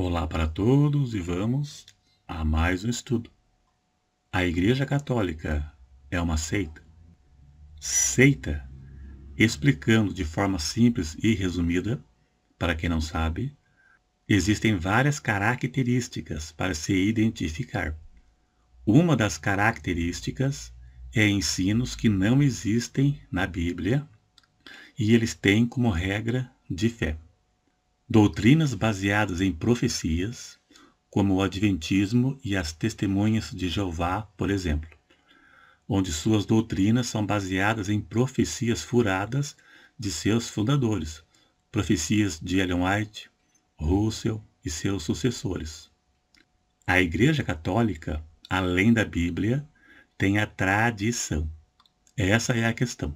Olá para todos e vamos a mais um estudo. A Igreja Católica é uma seita? Seita, explicando de forma simples e resumida, para quem não sabe, existem várias características para se identificar. Uma das características é ensinos que não existem na Bíblia e eles têm como regra de fé. Doutrinas baseadas em profecias, como o Adventismo e as Testemunhas de Jeová, por exemplo, onde suas doutrinas são baseadas em profecias furadas de seus fundadores, profecias de Ellen White, Russell e seus sucessores. A Igreja Católica, além da Bíblia, tem a tradição. Essa é a questão.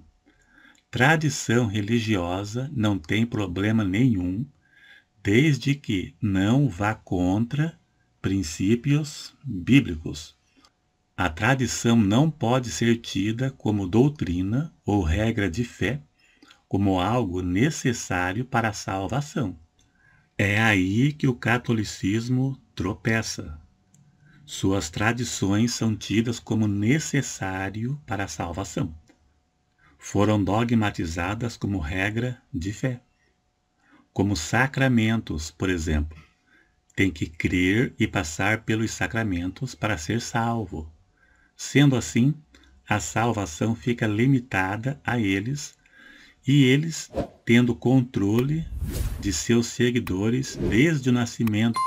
Tradição religiosa não tem problema nenhum, desde que não vá contra princípios bíblicos. A tradição não pode ser tida como doutrina ou regra de fé, como algo necessário para a salvação. É aí que o catolicismo tropeça. Suas tradições são tidas como necessário para a salvação. Foram dogmatizadas como regra de fé. Como sacramentos, por exemplo. Tem que crer e passar pelos sacramentos para ser salvo. Sendo assim, a salvação fica limitada a eles e eles tendo controle de seus seguidores desde o nascimento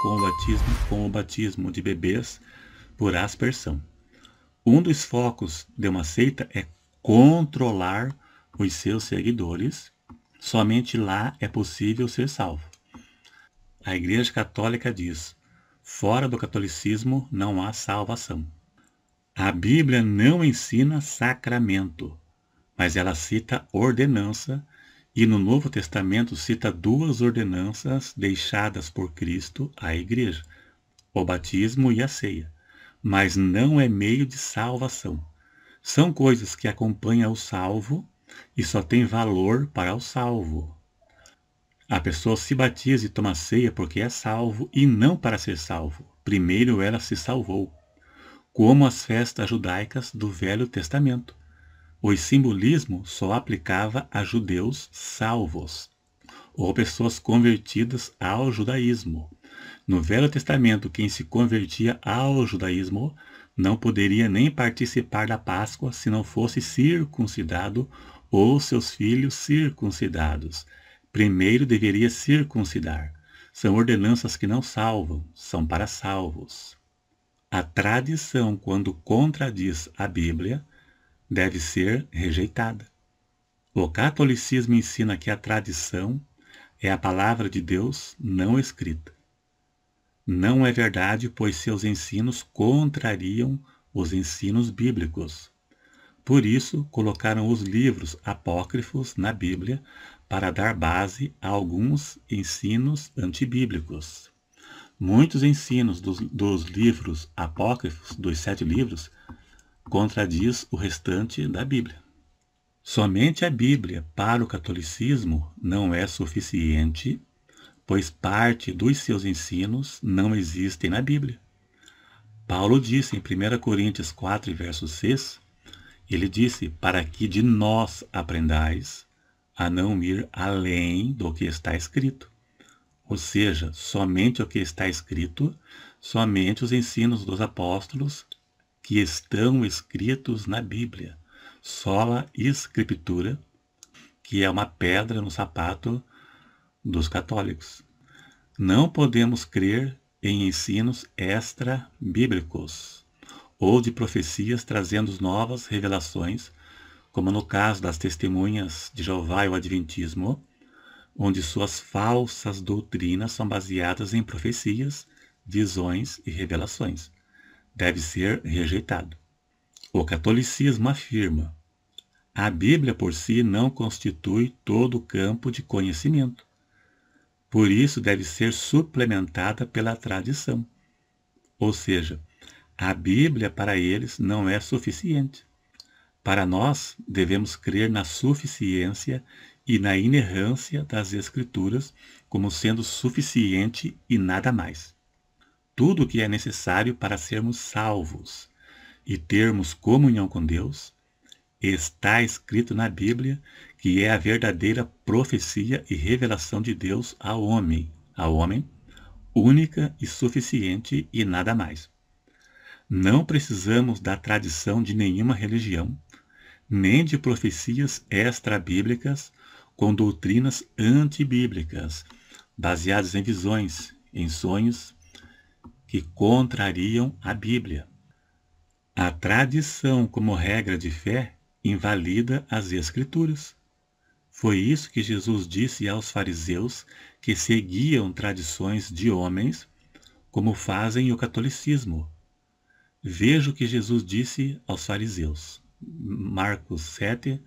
com o batismo de bebês por aspersão. Um dos focos de uma seita é controlar os seus seguidores. Somente lá é possível ser salvo. A Igreja Católica diz: fora do catolicismo não há salvação. A Bíblia não ensina sacramento, mas ela cita ordenança, e no Novo Testamento cita duas ordenanças deixadas por Cristo à Igreja, o batismo e a ceia, mas não é meio de salvação. São coisas que acompanham o salvo e só tem valor para o salvo. A pessoa se batiza e toma ceia porque é salvo e não para ser salvo. Primeiro ela se salvou. Como as festas judaicas do Velho Testamento. O simbolismo só aplicava a judeus salvos, ou pessoas convertidas ao judaísmo. No Velho Testamento, quem se convertia ao judaísmo não poderia nem participar da Páscoa se não fosse circuncidado ou seus filhos circuncidados. Primeiro deveria circuncidar. São ordenanças que não salvam, são para salvos. A tradição, quando contradiz a Bíblia, deve ser rejeitada. O catolicismo ensina que a tradição é a palavra de Deus não escrita. Não é verdade, pois seus ensinos contrariam os ensinos bíblicos. Por isso, colocaram os livros apócrifos na Bíblia para dar base a alguns ensinos antibíblicos. Muitos ensinos dos livros apócrifos, dos 7 livros, contradiz o restante da Bíblia. Somente a Bíblia para o catolicismo não é suficiente, pois parte dos seus ensinos não existem na Bíblia. Paulo disse em 1 Coríntios 4, verso 6, ele disse, para que de nós aprendais a não ir além do que está escrito. Ou seja, somente o que está escrito, somente os ensinos dos apóstolos que estão escritos na Bíblia. Sola Escritura, que é uma pedra no sapato dos católicos. Não podemos crer em ensinos extra-bíblicos ou de profecias trazendo novas revelações, como no caso das Testemunhas de Jeová e o Adventismo, onde suas falsas doutrinas são baseadas em profecias, visões e revelações. Deve ser rejeitado. O catolicismo afirma: a Bíblia por si não constitui todo o campo de conhecimento. Por isso deve ser suplementada pela tradição. Ou seja, a Bíblia para eles não é suficiente. Para nós, devemos crer na suficiência e na inerrância das Escrituras como sendo suficiente e nada mais. Tudo o que é necessário para sermos salvos e termos comunhão com Deus está escrito na Bíblia, que é a verdadeira profecia e revelação de Deus ao homem, única e suficiente e nada mais. Não precisamos da tradição de nenhuma religião, nem de profecias extra-bíblicas com doutrinas antibíblicas, baseadas em visões, em sonhos que contrariam a Bíblia. A tradição como regra de fé invalida as Escrituras. Foi isso que Jesus disse aos fariseus que seguiam tradições de homens, como fazem o catolicismo. Veja o que Jesus disse aos fariseus. Marcos 7,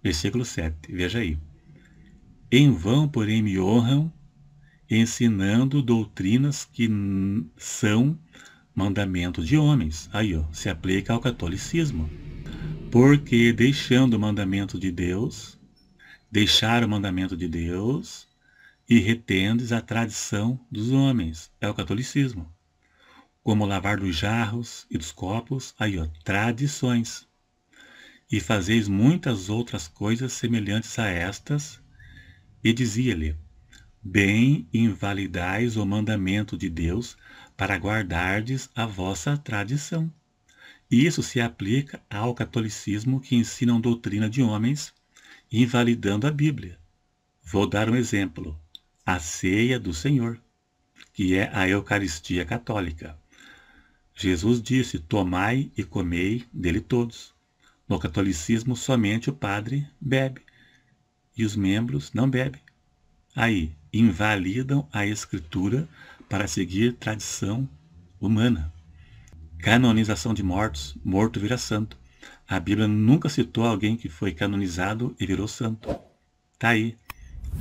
versículo 7. Veja aí. Em vão, porém, me honram, ensinando doutrinas que são mandamento de homens. Aí, ó, se aplica ao catolicismo. Porque deixando o mandamento de Deus, deixar o mandamento de Deus e retendes a tradição dos homens. É o catolicismo. Como lavar dos jarros e dos copos, aí, ó, tradições. E fazeis muitas outras coisas semelhantes a estas. E dizia-lhe, bem invalidais o mandamento de Deus para guardardes a vossa tradição. Isso se aplica ao catolicismo que ensinam doutrina de homens, invalidando a Bíblia. Vou dar um exemplo. A ceia do Senhor, que é a Eucaristia católica. Jesus disse, tomai e comei dele todos. No catolicismo, somente o padre bebe, e os membros não bebem. Aí, invalidam a Escritura para seguir tradição humana. Canonização de mortos, morto vira santo. A Bíblia nunca citou alguém que foi canonizado e virou santo. Tá aí,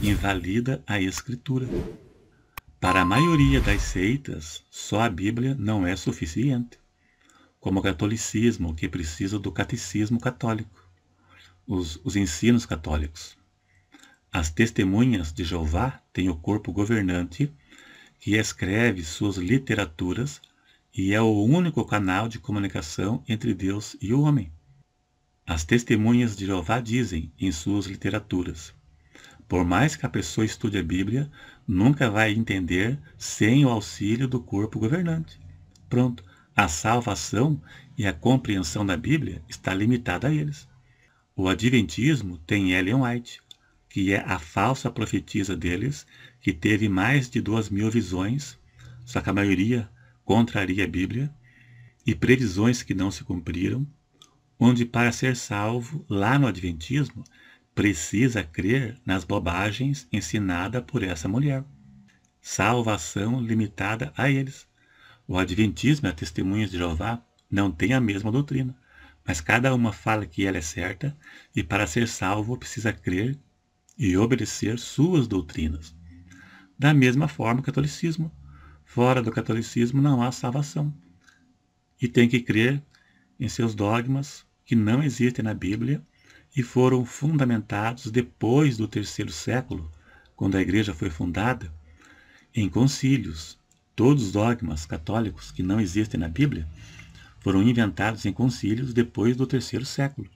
invalida a Escritura. Para a maioria das seitas, só a Bíblia não é suficiente, como o catolicismo, que precisa do catecismo católico, os ensinos católicos. As testemunhas de Jeová têm o corpo governante que escreve suas literaturas e é o único canal de comunicação entre Deus e o homem. As testemunhas de Jeová dizem em suas literaturas, por mais que a pessoa estude a Bíblia, nunca vai entender sem o auxílio do corpo governante. Pronto, a salvação e a compreensão da Bíblia está limitada a eles. O Adventismo tem Ellen White, que é a falsa profetisa deles, que teve mais de 2.000 visões, só que a maioria contraria a Bíblia, e previsões que não se cumpriram, onde para ser salvo, lá no Adventismo, precisa crer nas bobagens ensinadas por essa mulher. Salvação limitada a eles. O Adventismo e a Testemunhas de Jeová não têm a mesma doutrina, mas cada uma fala que ela é certa e para ser salvo precisa crer e obedecer suas doutrinas. Da mesma forma o catolicismo. Fora do catolicismo não há salvação. E tem que crer em seus dogmas que não existem na Bíblia e foram fundamentados depois do 3º século, quando a igreja foi fundada, em concílios. Todos os dogmas católicos que não existem na Bíblia foram inventados em concílios depois do 3º século.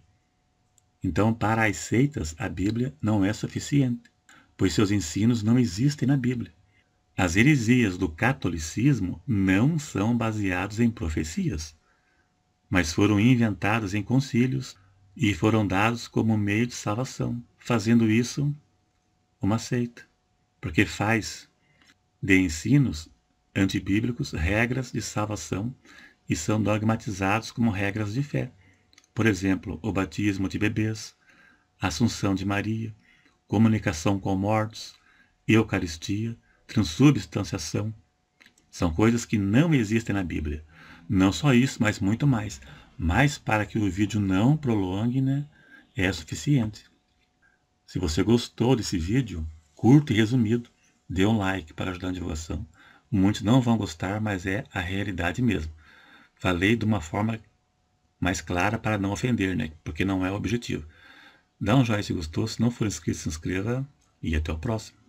Então, para as seitas, a Bíblia não é suficiente, pois seus ensinos não existem na Bíblia. As heresias do catolicismo não são baseadas em profecias, mas foram inventadas em concílios e foram dados como meio de salvação, fazendo isso uma seita, porque faz de ensinos antibíblicos regras de salvação e são dogmatizados como regras de fé. Por exemplo, o batismo de bebês, a Assunção de Maria, comunicação com mortos, Eucaristia, transubstanciação. São coisas que não existem na Bíblia. Não só isso, mas muito mais. Mas para que o vídeo não prolongue, né, é suficiente. Se você gostou desse vídeo, curto e resumido, dê um like para ajudar na divulgação. Muitos não vão gostar, mas é a realidade mesmo. Falei de uma forma mais clara para não ofender, né? Porque não é o objetivo. Dá um joinha se gostou, se não for inscrito, se inscreva e até o próximo.